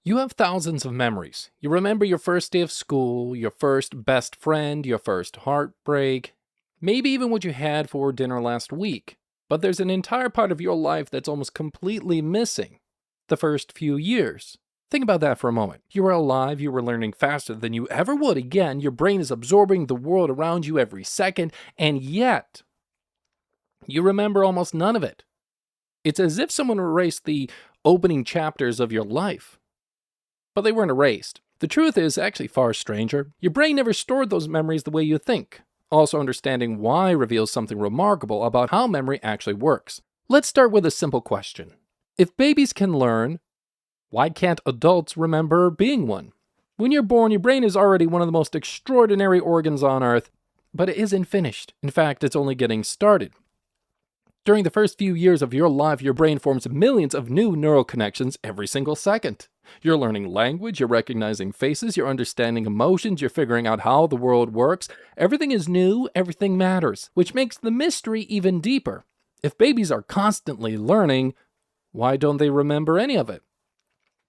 You have thousands of memories. You remember your first day of school, your first best friend, your first heartbreak, maybe even what you had for dinner last week. But there's an entire part of your life that's almost completely missing: the first few years. Think about that for a moment. You were alive, you were learning faster than you ever would again, your brain is absorbing the world around you every second, and yet, you remember almost none of it. It's as if someone erased the opening chapters of your life. But they weren't erased. The truth is actually far stranger. Your brain never stored those memories the way you think. Also, understanding why reveals something remarkable about how memory actually works. Let's start with a simple question. If babies can learn, why can't adults remember being one? When you're born, your brain is already one of the most extraordinary organs on Earth, but it isn't finished. In fact, it's only getting started. During the first few years of your life, your brain forms millions of new neural connections every single second. You're learning language, you're recognizing faces, you're understanding emotions, you're figuring out how the world works. Everything is new, everything matters, which makes the mystery even deeper. If babies are constantly learning, why don't they remember any of it?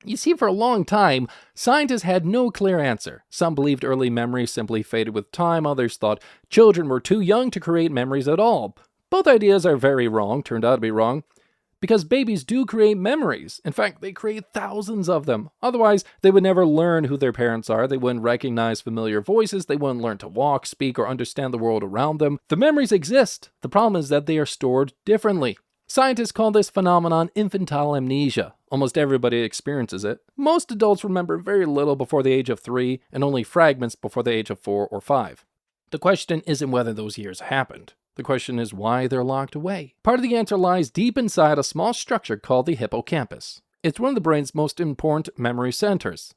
You see, for a long time, scientists had no clear answer. Some believed early memories simply faded with time, others thought children were too young to create memories at all. Both ideas are very wrong, turned out to be wrong, because babies do create memories. In fact, they create thousands of them. Otherwise, they would never learn who their parents are, they wouldn't recognize familiar voices, they wouldn't learn to walk, speak, or understand the world around them. The memories exist. The problem is that they are stored differently. Scientists call this phenomenon infantile amnesia. Almost everybody experiences it. Most adults remember very little before the age of 3 and only fragments before the age of 4 or 5. The question isn't whether those years happened. The question is why they're locked away. Part of the answer lies deep inside a small structure called the hippocampus. It's one of the brain's most important memory centers.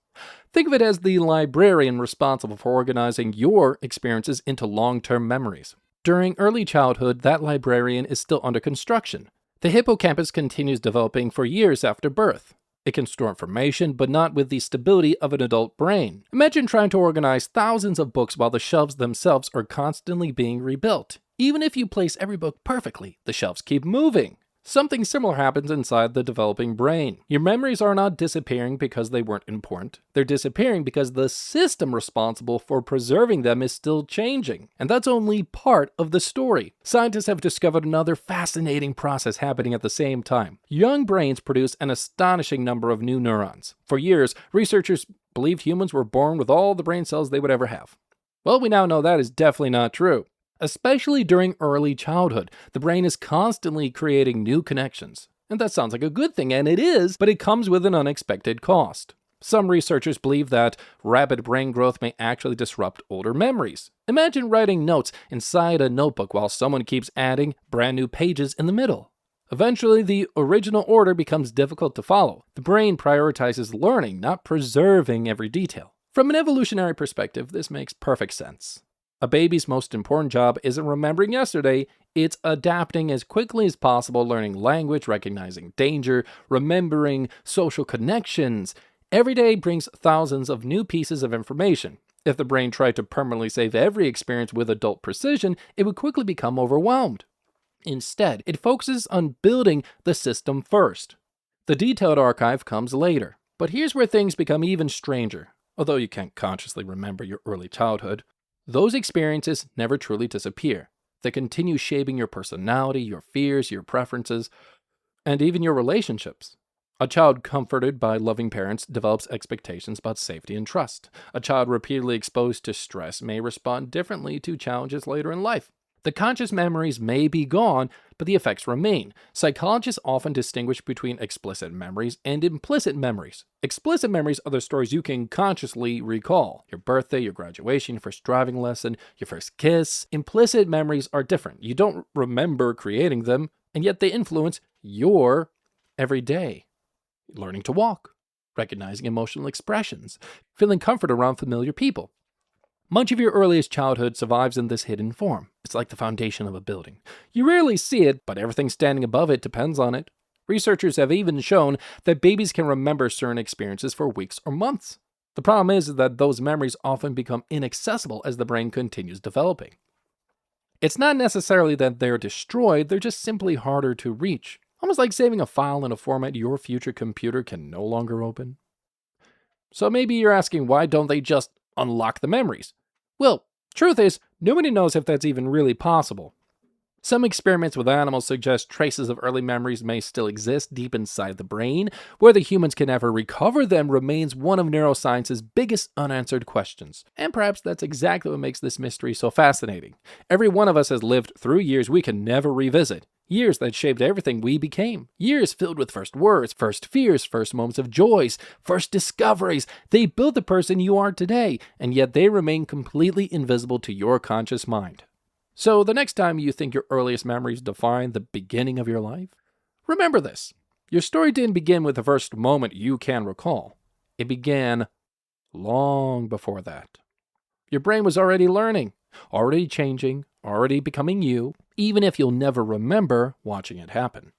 Think of it as the librarian responsible for organizing your experiences into long-term memories. During early childhood, that librarian is still under construction. The hippocampus continues developing for years after birth. It can store information, but not with the stability of an adult brain. Imagine trying to organize thousands of books while the shelves themselves are constantly being rebuilt. Even if you place every book perfectly, the shelves keep moving. Something similar happens inside the developing brain. Your memories are not disappearing because they weren't important. They're disappearing because the system responsible for preserving them is still changing. And that's only part of the story. Scientists have discovered another fascinating process happening at the same time. Young brains produce an astonishing number of new neurons. For years, researchers believed humans were born with all the brain cells they would ever have. Well, we now know that is definitely not true. Especially during early childhood, the brain is constantly creating new connections. And that sounds like a good thing, and it is, but it comes with an unexpected cost. Some researchers believe that rapid brain growth may actually disrupt older memories. Imagine writing notes inside a notebook while someone keeps adding brand new pages in the middle. Eventually, the original order becomes difficult to follow. The brain prioritizes learning, not preserving every detail. From an evolutionary perspective, this makes perfect sense. A baby's most important job isn't remembering yesterday, it's adapting as quickly as possible, learning language, recognizing danger, remembering social connections. Every day brings thousands of new pieces of information. If the brain tried to permanently save every experience with adult precision, it would quickly become overwhelmed. Instead, it focuses on building the system first. The detailed archive comes later. But here's where things become even stranger. Although you can't consciously remember your early childhood, those experiences never truly disappear. They continue shaping your personality, your fears, your preferences, and even your relationships. A child comforted by loving parents develops expectations about safety and trust. A child repeatedly exposed to stress may respond differently to challenges later in life. The conscious memories may be gone, but the effects remain. Psychologists often distinguish between explicit memories and implicit memories. Explicit memories are the stories you can consciously recall. Your birthday, your graduation, your first driving lesson, your first kiss. Implicit memories are different. You don't remember creating them, and yet they influence your everyday. Learning to walk, recognizing emotional expressions, feeling comfort around familiar people. Much of your earliest childhood survives in this hidden form. It's like the foundation of a building. You rarely see it, but everything standing above it depends on it. Researchers have even shown that babies can remember certain experiences for weeks or months. The problem is that those memories often become inaccessible as the brain continues developing. It's not necessarily that they're destroyed, they're just simply harder to reach. Almost like saving a file in a format your future computer can no longer open. So maybe you're asking, why don't they just unlock the memories? Well, truth is, nobody knows if that's even really possible. Some experiments with animals suggest traces of early memories may still exist deep inside the brain. Whether humans can ever recover them remains one of neuroscience's biggest unanswered questions. And perhaps that's exactly what makes this mystery so fascinating. Every one of us has lived through years we can never revisit. Years that shaped everything we became. Years filled with first words, first fears, first moments of joys, first discoveries. They built the person you are today, and yet they remain completely invisible to your conscious mind. So the next time you think your earliest memories define the beginning of your life, remember this. Your story didn't begin with the first moment you can recall. It began long before that. Your brain was already learning, already changing, already becoming you, even if you'll never remember watching it happen.